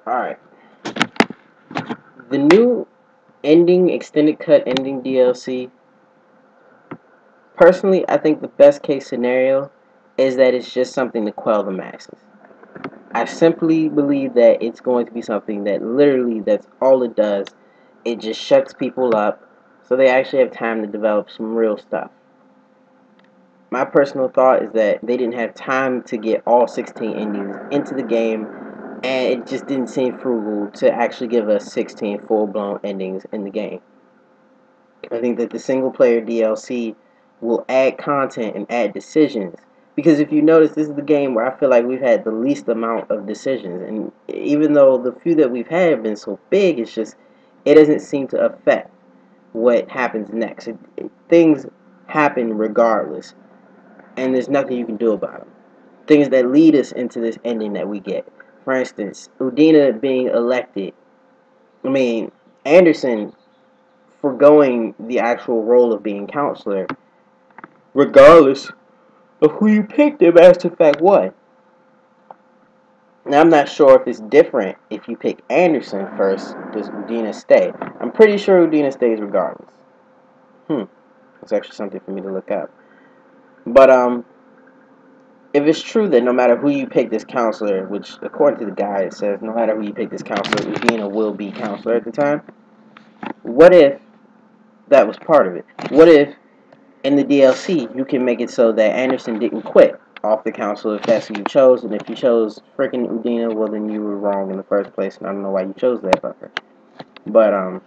Alright. The new ending, extended cut ending DLC, personally, I think the best case scenario is that it's just something to quell the masses. I simply believe that it's going to be something that literally, that's all it does. It just shuts people up so they actually have time to develop some real stuff. My personal thought is that they didn't have time to get all 16 endings into the game, and it just didn't seem frugal to actually give us 16 full-blown endings in the game. I think that the single-player DLC will add content and add decisions. Because if you notice, this is the game where I feel like we've had the least amount of decisions. And even though the few that we've had have been so big, it doesn't seem to affect what happens next. Things happen regardless. And there's nothing you can do about them. Things that lead us into this ending that we get. For instance, Udina being elected. Anderson foregoing the actual role of being counselor, regardless of who you picked him as to fact what. Now, I'm not sure if it's different if you pick Anderson first. Does Udina stay? I'm pretty sure Udina stays regardless. It's actually something for me to look up. But if it's true that no matter who you pick this counselor, which according to the guide it says no matter who you pick this counselor, Udina will be counselor at the time. What if that was part of it? What if in the DLC you can make it so that Anderson didn't quit off the council if that's who you chose, and if you chose freaking Udina, well then you were wrong in the first place, and I don't know why you chose that fucker. But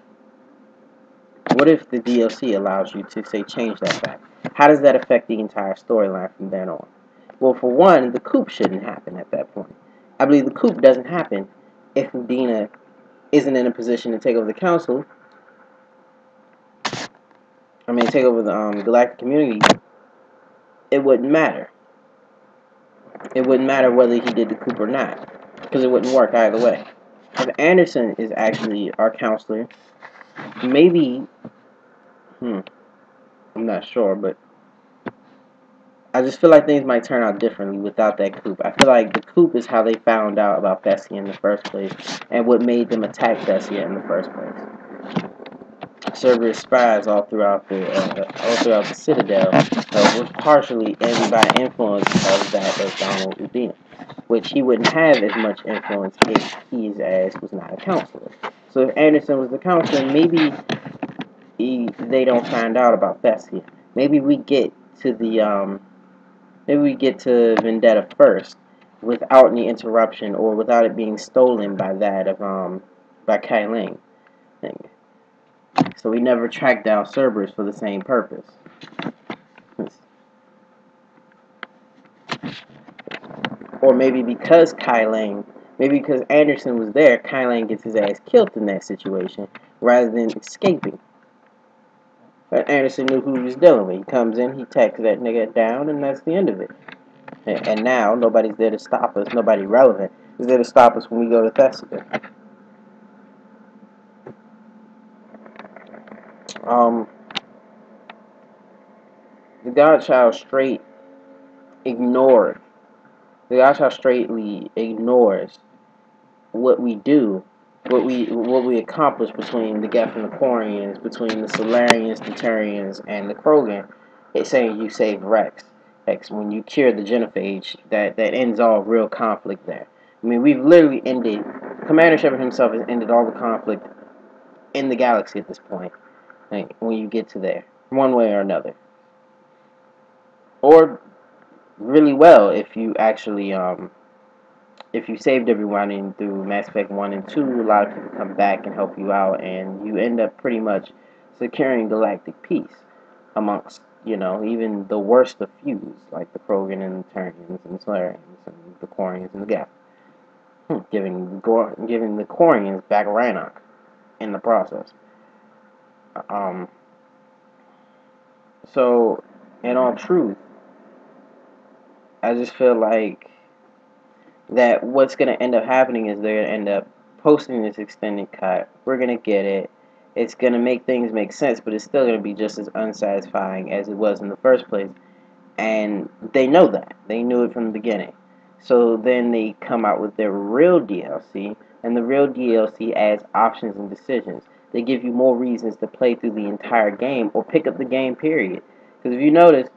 what if the DLC allows you to say change that fact? How does that affect the entire storyline from then on? Well, for one, the coup shouldn't happen at that point. I believe the coup doesn't happen if Udina isn't in a position to take over the council. Take over the galactic community. It wouldn't matter. It wouldn't matter whether he did the coup or not, because it wouldn't work either way. If Anderson is actually our counselor, maybe, I'm not sure, but I just feel like things might turn out differently without that coup. I feel like the coup is how they found out about Bessie in the first place, and what made them attack Bessie in the first place. Cerberus spies all throughout the Citadel was partially by influence of that of Donald Udina, which he wouldn't have as much influence if his ass was not a counselor. So if Anderson was the counselor, maybe they don't find out about Bessie. Maybe we get to Vendetta first without any interruption or without it being stolen by that of by Kai Ling. So we never tracked down Cerberus for the same purpose. Or maybe because Anderson was there, Kai Ling gets his ass killed in that situation rather than escaping. But Anderson knew who he was dealing with. He comes in, he takes that nigga down, and that's the end of it. And now nobody's there to stop us. Nobody relevant is there to stop us when we go to Thessaly. The Godchild straightly ignores what we do, what we accomplish between the Geth and the Quarians, between the Solarians, the Turians, and the Krogan. It's saying you save Rex. When you cure the genophage, that ends all real conflict there. We've literally ended. Commander Shepard himself has ended all the conflict in the galaxy at this point. When you get to there, one way or another, or really well if you actually if you saved everyone in through Mass Effect 1 and 2, a lot of people come back and help you out, and you end up pretty much securing galactic peace amongst, even the worst of feuds, like the Krogan and the Turians and the Solarians and the Quarians and the Geth. Giving the Quarians back Rannoch in the process. So, in all truth, I just feel like that what's going to end up happening is they're going to end up posting this extended cut. We're going to get it. It's going to make things make sense, but it's still going to be just as unsatisfying as it was in the first place. And they know that. They knew it from the beginning. So then they come out with their real DLC, and the real DLC adds options and decisions. They give you more reasons to play through the entire game or pick up the game, period. Because if you notice,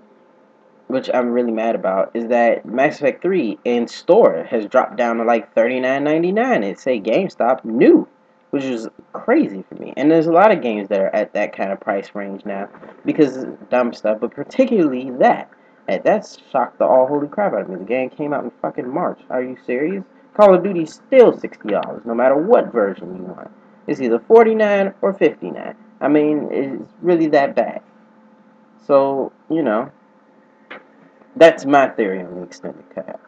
which I'm really mad about, is that Mass Effect 3 in store has dropped down to like $39.99. It say GameStop new, which is crazy for me. And there's a lot of games that are at that kind of price range now because of dumb stuff, but particularly that. And that's shocked the all holy crap out of me. The game came out in fucking March. Are you serious? Call of Duty's still $60, no matter what version you want. It's either $49 or $59. I mean, it's really that bad. So, that's my theory on the extended cut.